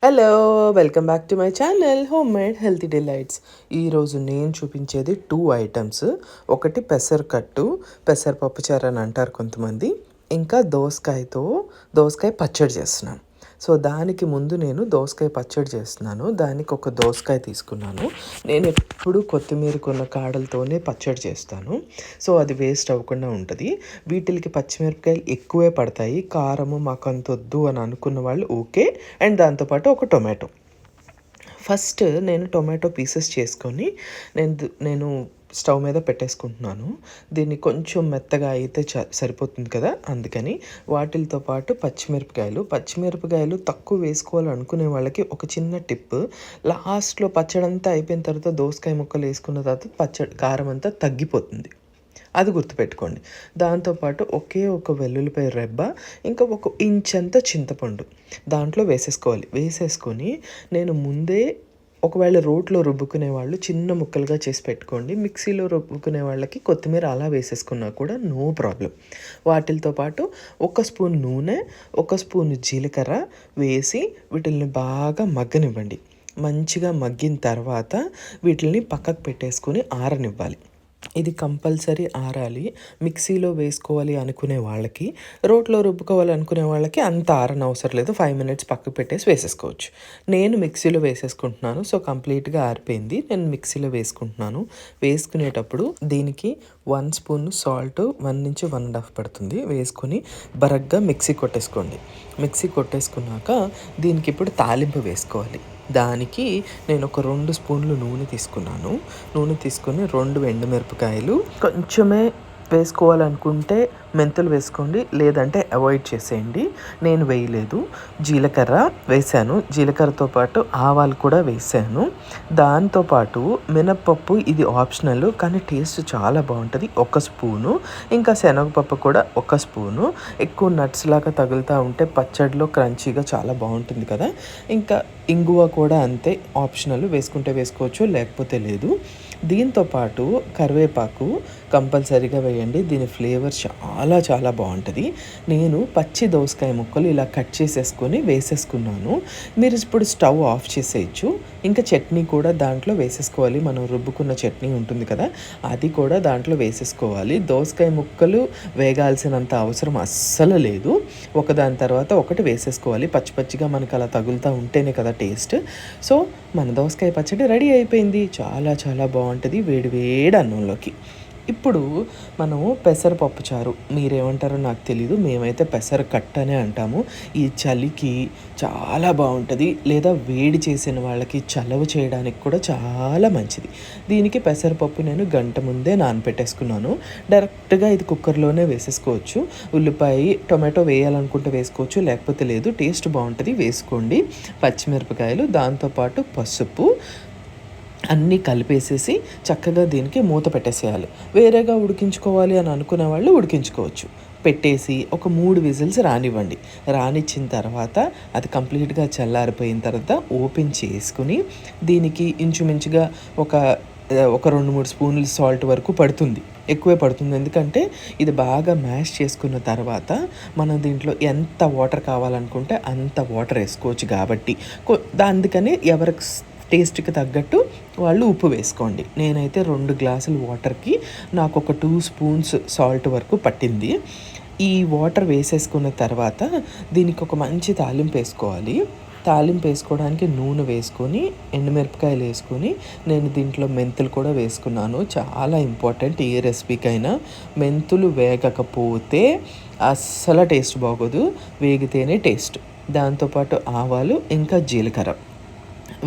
Hello! Welcome back to my channel home made healthy delights. ఈరోజు నేను చూపించేది 2 items. ఒకటి పెసరకట్టు, పెసరపప్పు చారు అని అంటారు కొంతమంది. ఇంకా దోసకాయ పచ్చడి చేస్తున్నాను. సో దానికి ముందు నేను దోసకాయ పచ్చడి చేస్తున్నాను. దానికి ఒక దోసకాయ తీసుకున్నాను. నేను ఎప్పుడు కొత్తిమీరకున్న కాడలతోనే పచ్చడి చేస్తాను. సో అది వేస్ట్ అవ్వకుండా ఉంటుంది. వీటికి పచ్చిమిరపకాయలు ఎక్కువే పడతాయి. కారము మాకు అంత వద్దు అని అనుకున్న వాళ్ళు ఓకే. అండ్ దాంతోపాటు ఒక టొమాటో. ఫస్ట్ నేను టొమాటో పీసెస్ చేసుకొని నేను స్టవ్ మీద పెట్టేసుకుంటున్నాను. దీన్ని కొంచెం మెత్తగా అయితే సరిపోతుంది కదా, అందుకని వాటితో పాటు పచ్చిమిరపకాయలు తక్కువ వేసుకోవాలనుకునే వాళ్ళకి ఒక చిన్న టిప్. లాస్ట్లో పచ్చడంతా అయిపోయిన తర్వాత దోసకాయ ముక్కలు వేసుకున్న తర్వాత కారం అంతా తగ్గిపోతుంది. అది గుర్తుపెట్టుకోండి. దాంతోపాటు ఒకే ఒక వెల్లుల్లిపాయ రెబ్బ, ఇంకా ఒక ఇంచంత చింతపండు దాంట్లో వేసేసుకొని నేను ముందే, ఒకవేళ రోట్లో రుబ్బుకునే వాళ్ళు చిన్న ముక్కలుగా చేసి పెట్టుకోండి. మిక్సీలో రుబ్బుకునే వాళ్ళకి కొత్తిమీర అలా వేసేసుకున్నా కూడా నో ప్రాబ్లం. వాటితో పాటు ఒక స్పూన్ నూనె, ఒక స్పూన్ జీలకర్ర వేసి వీటిల్ని బాగా మగ్గనివ్వండి. మంచిగా మగ్గిన తర్వాత వీటిని పక్కకు పెట్టేసుకొని ఆరనివ్వాలి. ఇది కంపల్సరీ ఆరాలి. మిక్సీలో వేసుకోవాలి అనుకునే వాళ్ళకి, రోట్లో రుబ్బుకోవాలి అనుకునే వాళ్ళకి అంత ఆరనవసరం లేదు. 5 మినిట్స్ పక్కకు పెట్టేసి వేసేసుకోవచ్చు. నేను మిక్సీలో వేసేసుకుంటున్నాను. సో కంప్లీట్గా ఆరిపోయింది. నేను మిక్సీలో వేసుకుంటున్నాను. వేసుకునేటప్పుడు దీనికి 1 స్పూన్ సాల్ట్ 1 నుంచి 1.5 పడుతుంది వేసుకొని బరగ్గా మిక్సీ కొట్టేసుకోండి. మిక్సీ కొట్టేసుకున్నాక దీనికి ఇప్పుడు తాలింపు వేసుకోవాలి. దానికి నేను ఒక 2 స్పూన్లు నూనె తీసుకొని 2 ఎండుమిరపకాయలు, కొంచెమే వేసుకోవాలనుకుంటే మెంతులు వేసుకోండి, లేదంటే అవాయిడ్ చేసేయండి. నేను వేయలేదు. జీలకర్ర వేసాను. జీలకర్రతో పాటు ఆవాలు కూడా వేసాను. దాంతోపాటు మినప్పప్పు, ఇది ఆప్షనల్ కానీ టేస్ట్ చాలా బాగుంటుంది, 1 స్పూను. ఇంకా శనగపప్పు కూడా 1 స్పూను. ఎక్కువ నట్స్ లాగా తగులుతూ ఉంటే పచ్చడిలో క్రంచీగా చాలా బాగుంటుంది కదా. ఇంకా ఇంగువ కూడా అంతే, ఆప్షనల్, వేసుకుంటే వేసుకోవచ్చు, లేకపోతే లేదు. దీంతోపాటు కరివేపాకు కంపల్సరీగా వేయండి. దీని ఫ్లేవర్ చాలా చాలా బాగుంటుంది. నేను పచ్చి దోసకాయ ముక్కలు ఇలా కట్ చేసేసుకొని వేసేసుకున్నాను. మీరు ఇప్పుడు స్టవ్ ఆఫ్ చేసేయచ్చు. ఇంకా చట్నీ కూడా దాంట్లో వేసేసుకోవాలి. మనం రుబ్బుకున్న చట్నీ ఉంటుంది కదా, అది కూడా దాంట్లో వేసేసుకోవాలి. దోసకాయ ముక్కలు వేగాల్సినంత అవసరం అస్సలు లేదు. ఒకదాని తర్వాత ఒకటి వేసేసుకోవాలి. పచ్చిగా మనకు అలా తగులుతూ ఉంటేనే కదా టేస్ట్. సో మన దోసకాయ పచ్చడి రెడీ అయిపోయింది. చాలా చాలా బాగుంటుంది వేడి వేడి అన్నంలోకి. ఇప్పుడు మనము పెసరపప్పు చారు, మీరేమంటారో నాకు తెలీదు, మేమైతే పెసరకట్టు అనే అంటాము. ఈ చలికి చాలా బాగుంటుంది, లేదా వేడి చేసిన వాళ్ళకి చలవ చేయడానికి కూడా చాలా మంచిది. దీనికి పెసరపప్పు నేను గంట ముందే నానపెట్టేసుకున్నాను. డైరెక్ట్గా ఇది కుక్కర్లోనే వేసేసుకోవచ్చు. ఉల్లిపాయ టొమాటో వేయాలనుకుంటే వేసుకోవచ్చు, లేకపోతే లేదు. టేస్ట్ బాగుంటుంది, వేసుకోండి. పచ్చిమిరపకాయలు, దాంతోపాటు పసుపు అన్నీ కలిపేసేసి చక్కగా దీనికి మూత పెట్టేసేయాలి. వేరేగా ఉడికించుకోవాలి అని అనుకునే వాళ్ళు ఉడికించుకోవచ్చు. పెట్టేసి ఒక 3 విజిల్స్ రానివ్వండి. రానిచ్చిన తర్వాత అది కంప్లీట్గా చల్లారిపోయిన తర్వాత ఓపెన్ చేసుకుని దీనికి ఇంచుమించుగా ఒక 2-3 స్పూన్లు సాల్ట్ వరకు పడుతుంది. ఎక్కువే పడుతుంది, ఎందుకంటే ఇది బాగా మ్యాష్ చేసుకున్న తర్వాత మనం దీంట్లో ఎంత వాటర్ కావాలనుకుంటే అంత వాటర్ వేసుకోవచ్చు. కాబట్టి అందుకని ఎవరికి టేస్ట్కి తగ్గట్టు వాళ్ళు ఉప్పు వేసుకోండి. నేనైతే 2 గ్లాసుల వాటర్కి నాకు ఒక 2 స్పూన్స్ సాల్ట్ వరకు పట్టింది. ఈ వాటర్ వేసేసుకున్న తర్వాత దీనికి ఒక మంచి తాలింపు వేసుకోవాలి. తాలింపు వేసుకోవడానికి నూనె వేసుకొని, ఎండుమిరపకాయలు వేసుకొని, నేను దీంట్లో మెంతులు కూడా వేసుకున్నాను. చాలా ఇంపార్టెంట్ ఏ రెసిపీకైనా. మెంతులు వేగకపోతే అస్సలు టేస్ట్ బాగోదు, వేగితేనే టేస్ట్. దాంతోపాటు ఆవాలు, ఇంకా జీలకర్ర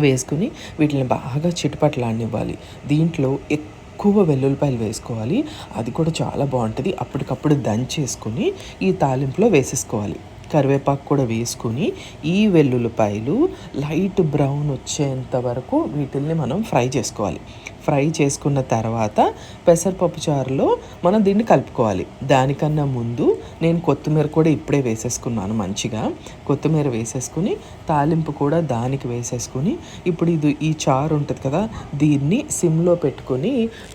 వేసుకుని వీటిని బాగా చిటపట్లాడనివ్వాలి. దీంట్లో ఎక్కువ వెల్లుల్లిపాయలు వేసుకోవాలి, అది కూడా చాలా బాగుంటుంది. అప్పటికప్పుడు దంచేసుకొని ఈ తాలింపులో వేసేసుకోవాలి. కరివేపాకు కూడా వేసుకొని ఈ వెల్లుల్లిపాయలు లైట్ బ్రౌన్ వచ్చేంత వరకు వీటిల్ని మనం ఫ్రై చేసుకోవాలి. ఫ్రై చేసుకున్న తర్వాత పెసరపప్పు చారులో మనం దీన్ని కలుపుకోవాలి. దానికన్నా ముందు నేను కొత్తిమీర కూడా ఇప్పుడే వేసేసుకున్నాను. మంచిగా కొత్తిమీర వేసేసుకుని తాలింపు కూడా దానికి వేసేసుకుని ఇప్పుడు ఈ చారు ఉంటుంది కదా, దీన్ని సిమ్లో పెట్టుకొని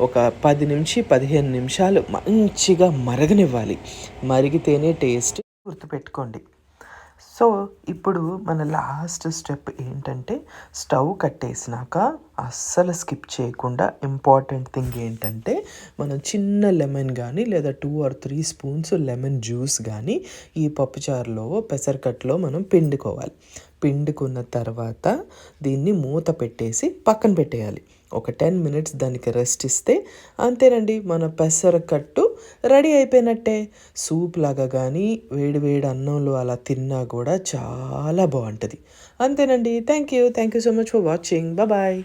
ఒక 10 నుంచి 15 నిమిషాలు మంచిగా మరగనివ్వాలి. మరిగితేనే టేస్ట్. గుర్తుపెట్టుకోండి, సో ఇప్పుడు మన లాస్ట్ స్టెప్ ఏంటంటే స్టవ్ కట్టేసినాక అస్సలు స్కిప్ చేయకుండా ఇంపార్టెంట్ థింగ్ ఏంటంటే మనం చిన్న లెమన్ కానీ లేదా 2 or 3 స్పూన్స్ లెమన్ జ్యూస్ కానీ ఈ పప్పుచారులో పెసరకట్టులో మనం పిండుకోవాలి. పిండుకున్న తర్వాత దీన్ని మూత పెట్టేసి పక్కన పెట్టేయాలి. ఒక 10 మినిట్స్ దానికి రెస్ట్ ఇస్తే అంతేనండి, మన పెసరకట్టు రెడీ అయిపోయినట్టే. సూప్ లాగా కానీ వేడి వేడి అన్నంలో అలా తిన్నా కూడా చాలా బాగుంటుంది. అంతేనండి. Thank you so much for watching. Bye.